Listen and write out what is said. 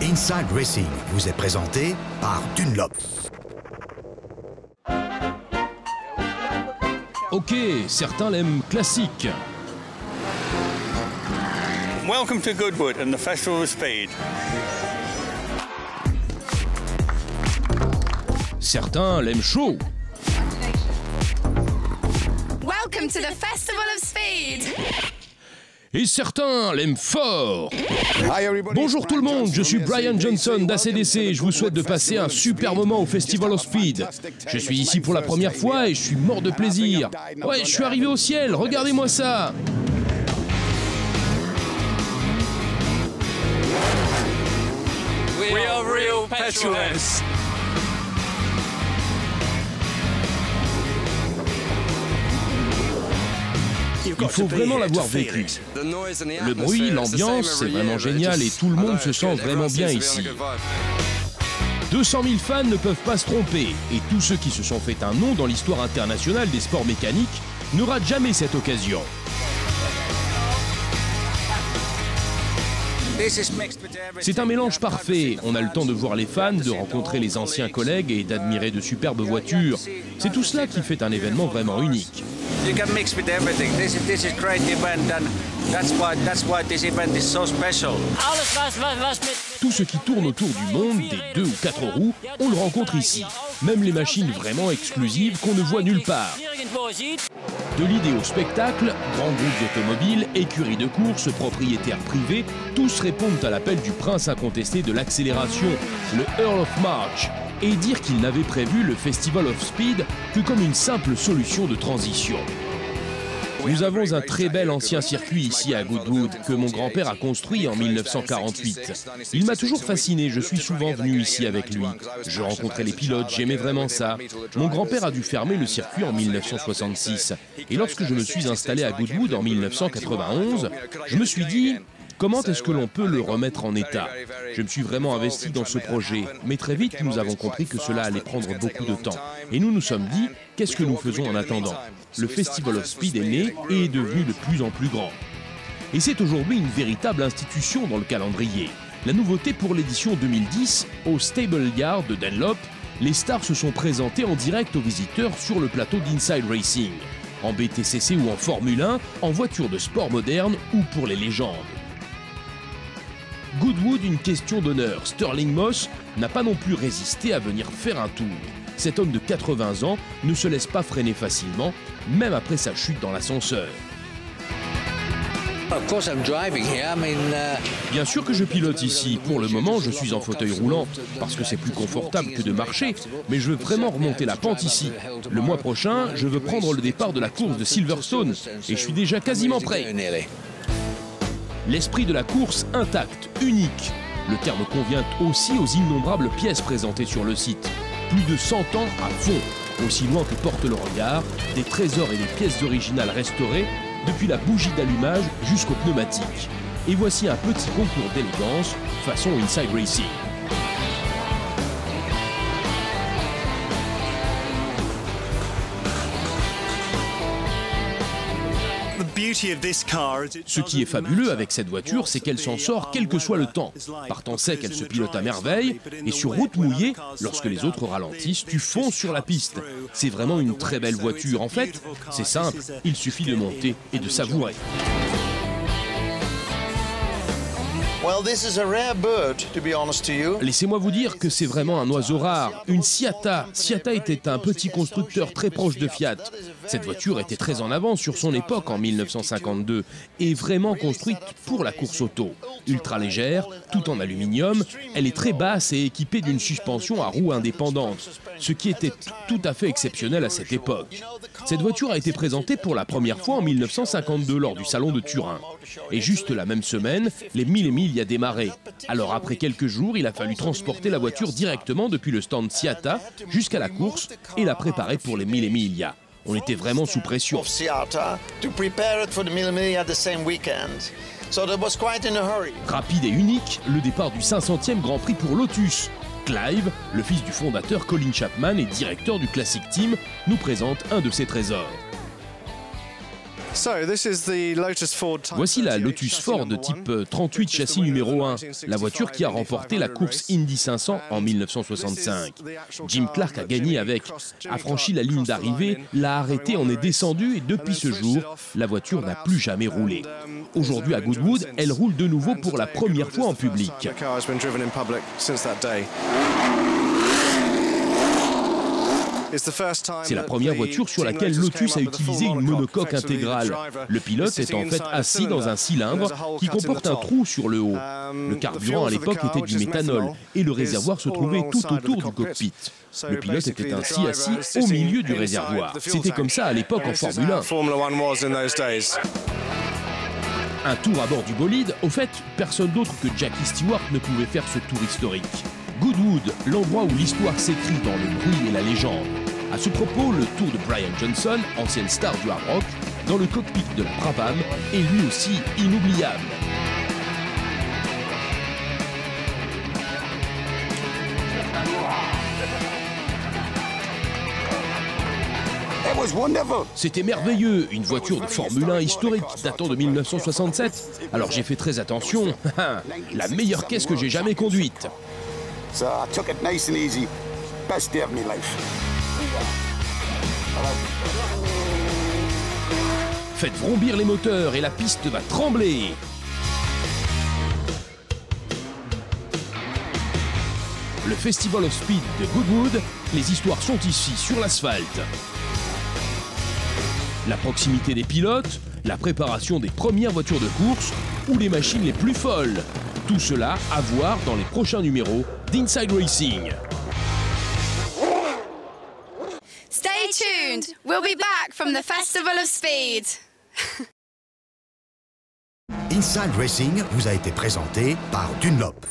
Inside Racing vous est présenté par Dunlop. Ok, certains l'aiment classique. Welcome to Goodwood and the Festival of Speed. Certains l'aiment chaud. Welcome to the Festival of Speed. Et certains l'aiment fort. Bonjour tout le monde, je suis Brian Johnson d'ACDC. Je vous souhaite de passer un super moment au Festival of Speed. Je suis ici pour la première fois et je suis mort de plaisir. Ouais, je suis arrivé au ciel, regardez-moi ça. We are real petrolheads. Il faut vraiment l'avoir vécu. Le bruit, l'ambiance, c'est vraiment génial et tout le monde se sent vraiment bien ici. 200 000 fans ne peuvent pas se tromper et tous ceux qui se sont fait un nom dans l'histoire internationale des sports mécaniques ne ratent jamais cette occasion. C'est un mélange parfait. On a le temps de voir les fans, de rencontrer les anciens collègues et d'admirer de superbes voitures. C'est tout cela qui fait un événement vraiment unique. You can mix with everything. This is great event and that's why this event is so special. Tout ce qui tourne autour du monde, des 2 ou 4 roues, on le rencontre ici. Même les machines vraiment exclusives qu'on ne voit nulle part. De l'idée au spectacle, grands groupes d'automobiles, écuries de course, propriétaires privés, tous répondent à l'appel du prince incontesté de l'accélération, le Earl of March, et dire qu'il n'avait prévu le Festival of Speed que comme une simple solution de transition. Nous avons un très bel ancien circuit ici à Goodwood que mon grand-père a construit en 1948. Il m'a toujours fasciné, je suis souvent venu ici avec lui. Je rencontrais les pilotes, j'aimais vraiment ça. Mon grand-père a dû fermer le circuit en 1966. Et lorsque je me suis installé à Goodwood en 1991, je me suis dit... Comment est-ce que l'on peut le remettre en état? Je me suis vraiment investi dans ce projet, mais très vite nous avons compris que cela allait prendre beaucoup de temps. Et nous nous sommes dit, qu'est-ce que nous faisons en attendant? Le Festival of Speed est né et est devenu de plus en plus grand. Et c'est aujourd'hui une véritable institution dans le calendrier. La nouveauté pour l'édition 2010, au Stable Yard de Dunlop, les stars se sont présentées en direct aux visiteurs sur le plateau d'Inside Racing, en BTCC ou en Formule 1, en voiture de sport moderne ou pour les légendes. Goodwood, une question d'honneur. Sterling Moss n'a pas non plus résisté à venir faire un tour. Cet homme de 80 ans ne se laisse pas freiner facilement, même après sa chute dans l'ascenseur. Bien sûr que je pilote ici. Pour le moment, je suis en fauteuil roulant, parce que c'est plus confortable que de marcher, mais je veux vraiment remonter la pente ici. Le mois prochain, je veux prendre le départ de la course de Silverstone, et je suis déjà quasiment prêt. L'esprit de la course intact, unique. Le terme convient aussi aux innombrables pièces présentées sur le site. Plus de 100 ans à fond, aussi loin que porte le regard, des trésors et des pièces originales restaurées, depuis la bougie d'allumage jusqu'au pneumatique. Et voici un petit concours d'élégance façon Inside Racing. Ce qui est fabuleux avec cette voiture, c'est qu'elle s'en sort quel que soit le temps. Par temps sec, elle se pilote à merveille, et sur route mouillée, lorsque les autres ralentissent, tu fonces sur la piste. C'est vraiment une très belle voiture. En fait, c'est simple, il suffit de monter et de savourer. Laissez-moi vous dire que c'est vraiment un oiseau rare, une Ciata. Ciata était un petit constructeur très proche de Fiat. Cette voiture était très en avance sur son époque en 1952 et vraiment construite pour la course auto. Ultra légère, tout en aluminium, elle est très basse et équipée d'une suspension à roues indépendantes, ce qui était tout à fait exceptionnel à cette époque. Cette voiture a été présentée pour la première fois en 1952 lors du salon de Turin. Et juste la même semaine, les 1000 et 1000 y a démarré. Alors après quelques jours, il a fallu transporter la voiture directement depuis le stand Ciata jusqu'à la course et la préparer pour les 1000 et 1000 y a. On était vraiment sous pression. Rapide et unique, le départ du 500e Grand Prix pour Lotus. Clive, le fils du fondateur Colin Chapman et directeur du Classic Team, nous présente un de ses trésors. Voici la Lotus Ford type 38 châssis numéro 1, la voiture qui a remporté la course Indy 500 en 1965. Jim Clark a gagné avec, a franchi la ligne d'arrivée, l'a arrêté, en est descendu et depuis ce jour, la voiture n'a plus jamais roulé. Aujourd'hui à Goodwood, elle roule de nouveau pour la première fois en public. C'est la première voiture sur laquelle Lotus a utilisé une monocoque intégrale. Le pilote est en fait assis dans un cylindre qui comporte un trou sur le haut. Le carburant à l'époque était du méthanol et le réservoir se trouvait tout autour du cockpit. Le pilote était ainsi assis au milieu du réservoir. C'était comme ça à l'époque en Formule 1. Un tour à bord du bolide, au fait, personne d'autre que Jackie Stewart ne pouvait faire ce tour historique. Goodwood, l'endroit où l'histoire s'écrit dans le bruit et la légende. À ce propos, le tour de Brian Johnson, ancienne star du hard rock, dans le cockpit de la Brabham, est lui aussi inoubliable. C'était merveilleux, une voiture de Formule 1 historique datant de 1967. Alors j'ai fait très attention, la meilleure caisse que j'ai jamais conduite. So I took it nice and easy. Best day of my life. Faites vrombir les moteurs et la piste va trembler. Le Festival of Speed de Goodwood, les histoires sont ici, sur l'asphalte. La proximité des pilotes, la préparation des premières voitures de course ou les machines les plus folles. Tout cela à voir dans les prochains numéros d'Inside Racing. Stay tuned. We'll be back from the Festival of Speed. Inside Racing vous a été présenté par Dunlop.